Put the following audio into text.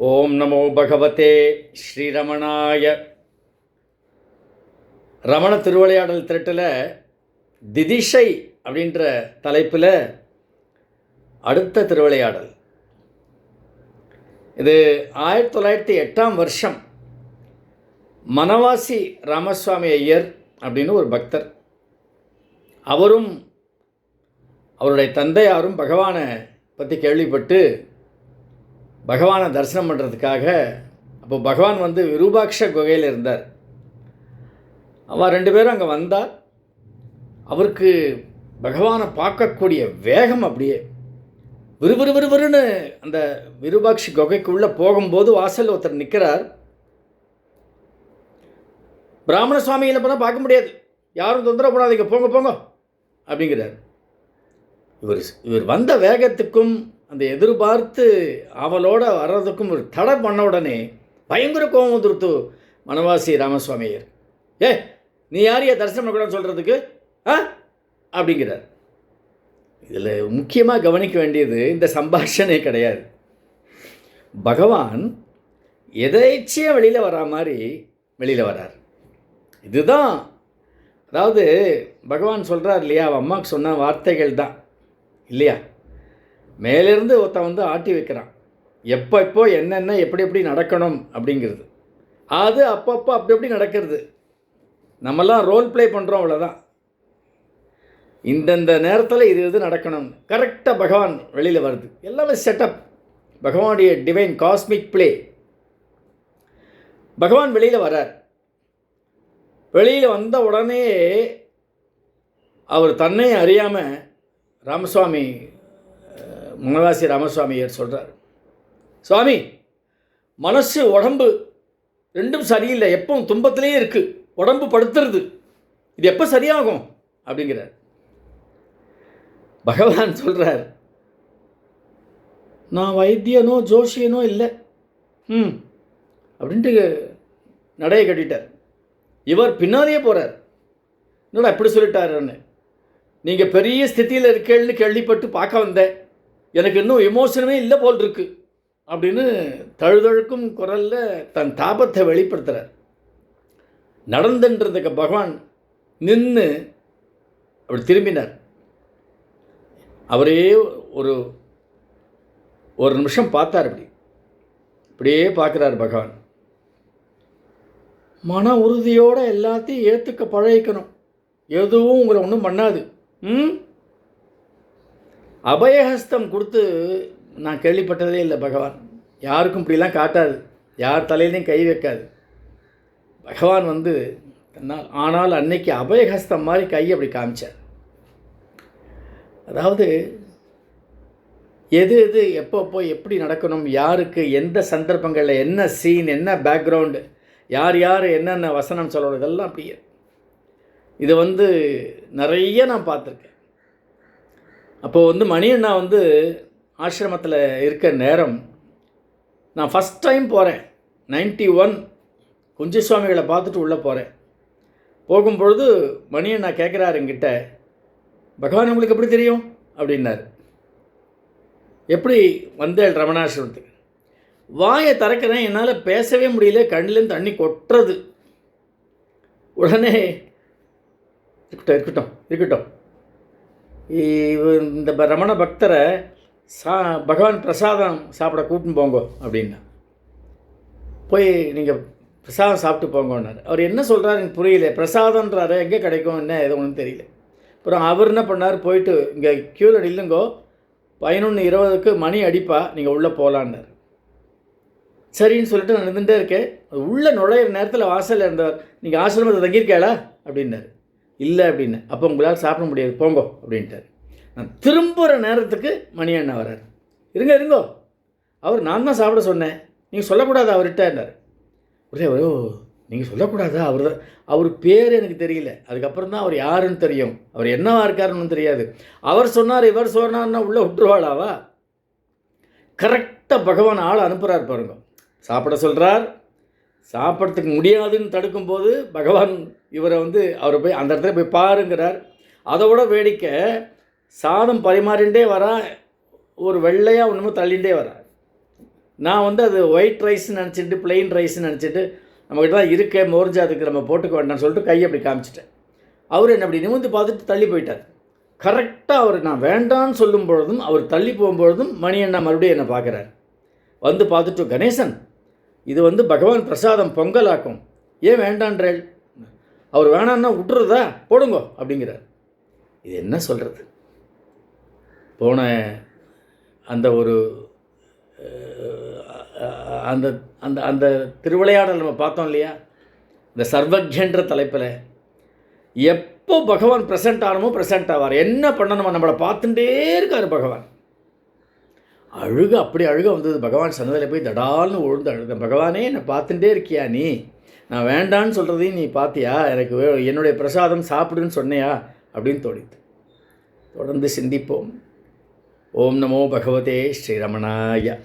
ஓம் நமோ பகவதே ஸ்ரீரமணாய. ரமண திருவிளையாடல் திரட்டில் திதிஷை அப்படின்ற தலைப்பில் அடுத்த திருவிளையாடல் இது 1908 மனவாசி ராமசுவாமி ஐயர் அப்படின்னு ஒரு பக்தர். அவரும் அவருடைய தந்தையாரும் பகவானை பற்றி கேள்விப்பட்டு பகவானை தரிசனம் பண்ணுறதுக்காக, அப்போ பகவான் விரூபாக்ஷ குகையில் இருந்தார். அவன் 2 பேரும் அங்கே வந்தார். அவருக்கு பகவானை பார்க்கக்கூடிய வேகம் அப்படியே விறுவிறுவிறுவிறுன்னு அந்த விரூபாக்ஷ குகைக்குள்ளே போகும்போது வாசல் ஒருத்தர் நிற்கிறார். பிராமண சுவாமிகளை போனால் பார்க்க முடியாது, யாரும் தொந்தரவு பண்ணாதீங்க, போங்க போங்க அப்படிங்கிறார். இவர் வந்த வேகத்துக்கும் அந்த எதிர்பார்த்து அவளோட வர்றதுக்கும் ஒரு தடை பண்ண உடனே பயங்கர கோபம் வந்துருத்து மனவாசி ராமசுவாமி ஐயர். நீ யாரையா தரிசனம் பண்ணக்கூடாதுன்னு சொல்கிறதுக்கு அப்படிங்கிறார். இதில் முக்கியமாக கவனிக்க வேண்டியது இந்த சம்பாஷணே கிடையாது. பகவான் எதேச்சியாக வெளியில் வரா மாதிரி வெளியில் வரார். இதுதான், அதாவது பகவான் சொல்கிறார் இல்லையா, அவன் அம்மாவுக்கு சொன்ன வார்த்தைகள் தான் இல்லையா. மேலேருந்து ஒருத்தன் ஆட்டி வைக்கிறான், எப்போ என்னென்ன எப்படி எப்படி நடக்கணும் அப்படிங்கிறது. அது அப்பப்போ அப்படி எப்படி நடக்கிறது. நம்மலாம் ரோல் ப்ளே பண்ணுறோம், அவ்வளோதான். இந்தந்த நேரத்தில் இது நடக்கணும், கரெக்டாக பகவான் வெளியில் வருது. எல்லாமே செட்டப், பகவானுடைய டிவைன் காஸ்மிக் ப்ளே. பகவான் வெளியில் வரார். வெளியில் வந்த உடனே அவர் தன்னை அறியாமல் ராமசுவாமி மனவாசி ராமசுவாமியர் சொல்கிறார், சுவாமி, மனசு உடம்பு ரெண்டும் சரியில்லை, எப்பவும் துன்பத்திலே இருக்குது, உடம்பு படுத்துறது, இது எப்போ சரியாகும் அப்படிங்கிறார். பகவான் சொல்கிறார், நான் வைத்தியனோ ஜோஷியனோ இல்லை அப்படின்ட்டு நடையை கட்டிட்டார். இவர் பின்னாலேயே போகிறார். என்னடா இப்படி சொல்லிட்டாருன்னு, நீங்கள் பெரிய ஸ்திதியில் இருக்கேன்னு கேள்விப்பட்டு பார்க்க வந்தேன், எனக்கு இன்னும் எமோஷனுமே இல்லை போல் இருக்கு அப்படின்னு தழுதழுக்கும் குரலில் தன் தாபத்தை வெளிப்படுத்துகிறார். நடந்துன்றதுக்கு பகவான் நின்று அப்படி திரும்பினார். அவரே ஒரு நிமிஷம் பார்த்தார். இப்படியே பார்க்குறார் பகவான். மன உறுதியோடு எல்லாத்தையும் ஏற்றுக்க பழகிக்கணும், எதுவும் உங்களை ஒன்றும் பண்ணாது. அபயஹஸ்தம் கொடுத்து நான் கேள்விப்பட்டதே இல்லை பகவான். யாருக்கும் இப்படிலாம் காட்டாது, யார் தலையிலையும் கை வைக்காது பகவான். ஆனால் அன்னைக்கு அபயஹஸ்தம் மாதிரி கை அப்படி காமிச்சார். அதாவது எது எப்போ எப்படி நடக்கணும், யாருக்கு எந்த சந்தர்ப்பங்களில் என்ன சீன், என்ன பேக்ரவுண்டு, யார் என்னென்ன வசனம் சொல்லணும், இதெல்லாம் அப்படியே. இது நிறைய நான் பார்த்துருக்கேன். அப்போது மணி அண்ணா ஆசிரமத்தில் இருக்க நேரம், நான் ஃபஸ்ட் டைம் போகிறேன் 91 குஞ்சு சுவாமிகளை பார்த்துட்டு உள்ளே போகிறேன். போகும்பொழுது மணி அண்ணா கேட்குறாரு என்கிட்ட, பகவான் உங்களுக்கு எப்படி தெரியும் அப்படின்னாரு. எப்படி வந்தேன் ரமணாசிரமத்துக்கு, வாயை திறக்கிறேன், என்னால் பேசவே முடியல, கண்ணிலேருந்து தண்ணி கொட்டுறது. உடனே இருக்கட்டும் இந்த ரமண பக்தரை பகவான் பிரசாதம் சாப்பிட கூட்டின்னு போங்கோ அப்படின்னா, போய் நீங்கள் பிரசாதம் சாப்பிட்டு போங்கன்னார். அவர் என்ன சொல்கிறாரு எனக்கு புரியல, பிரசாதன்றாரு, எங்கே கிடைக்கும் என்ன எது ஒன்றும் தெரியல. அப்புறம் அவர் என்ன பண்ணார், போயிட்டு இங்கே க்யூவில் நில்லுங்கோ, 11:20 மணி அடிப்பா, நீங்கள் உள்ளே போகலான்னார். சரின்னு சொல்லிட்டு நான் நின்றுட்டே இருக்கேன். உள்ளே நுழையிற நேரத்தில் வாசலில் இருந்தவர், நீங்கள் ஆசிரமத்தை தங்கியிருக்கேளா அப்படின்னாரு. இல்லை அப்படின்னு. அப்போ உங்களால் சாப்பிட முடியாது, போங்கோ அப்படின்ட்டார். நான் திரும்புகிற நேரத்துக்கு மணி அண்ணா வர்றார். இருங்கோ, அவர் நான் தான் சாப்பிட சொன்னேன், நீங்கள் சொல்லக்கூடாது அவர்கிட்டன்னார். நீங்கள் சொல்லக்கூடாதா, அவர் பேர் எனக்கு தெரியல, அதுக்கப்புறம் தான் அவர் யாருன்னு தெரியும், அவர் என்னவா இருக்காருன்னு தெரியாது. அவர் சொன்னார் இவர் சொன்னார்னா உள்ளே விட்டுருவாளாவா. கரெக்டாக பகவான் ஆளை அனுப்புகிறார் பாருங்க. சாப்பிட சொல்கிறார், சாப்பிட்றதுக்கு முடியாதுன்னு தடுக்கும்போது பகவான் இவரை அவரை போய் அந்த இடத்துல போய் பாருங்கிறார். அதோட வேடிக்கை, சாதம் பரிமாறிண்டே வரா, ஒரு வெள்ளையாக ஒன்றுமோ தள்ளிகிட்டே வரா. நான் வந்து அது ஒயிட் ரைஸ்ன்னு நினச்சிட்டு ப்ளெயின் ரைஸ்ன்னு நினச்சிட்டு நம்மக்கிட்ட தான் இருக்கே மோர்ஜா அதுக்கு நம்ம போட்டுக்க வேண்டாம்னு சொல்லிட்டு கையை அப்படி காமிச்சிட்டேன். அவர் என்னை அப்படி நிமிர்ந்து பார்த்துட்டு தள்ளி போயிட்டார். கரெக்டாக அவர் நான் வேண்டான்னு சொல்லும் பொழுதும் அவர் தள்ளி போகும்பொழுதும் மணி அண்ணா மறுபடியும் என்னை பார்க்குறார். வந்து பார்த்துட்டு, கணேசன் இது வந்து பகவான் பிரசாதம் பொங்கலாக்கும், ஏன் வேண்டான்றேள்? அவர் வேணான்னா விட்டுறதா, போடுங்கோ அப்படிங்கிறார். இது என்ன சொல்கிறது? போன அந்த ஒரு அந்த அந்த அந்த திருவிளையாடல் நம்ம பார்த்தோம் இல்லையா, இந்த சர்வஜன்ற தலைப்பில் எப்போ பகவான் ப்ரெசென்ட் ஆகணுமோ ப்ரெசென்ட் ஆவார். என்ன பண்ணணுமோ நம்மளை பார்த்துட்டே இருக்கார் பகவான். அப்படி அழுக வந்தது. பகவான் சன்னதியில் போய் தடால்னு விழுந்து அழுதேன். பகவானே என்னை பார்த்துட்டே இருக்கியா நீ? நான் வேண்டான்னு சொல்கிறதையும் நீ பார்த்தியா? எனக்கு என்னுடைய பிரசாதம் சாப்பிடுன்னு சொன்னையா அப்படின்னு தோணித்து. தொடர்ந்து சிந்திப்போம். ஓம் நமோ பகவதே ஸ்ரீரமணாய.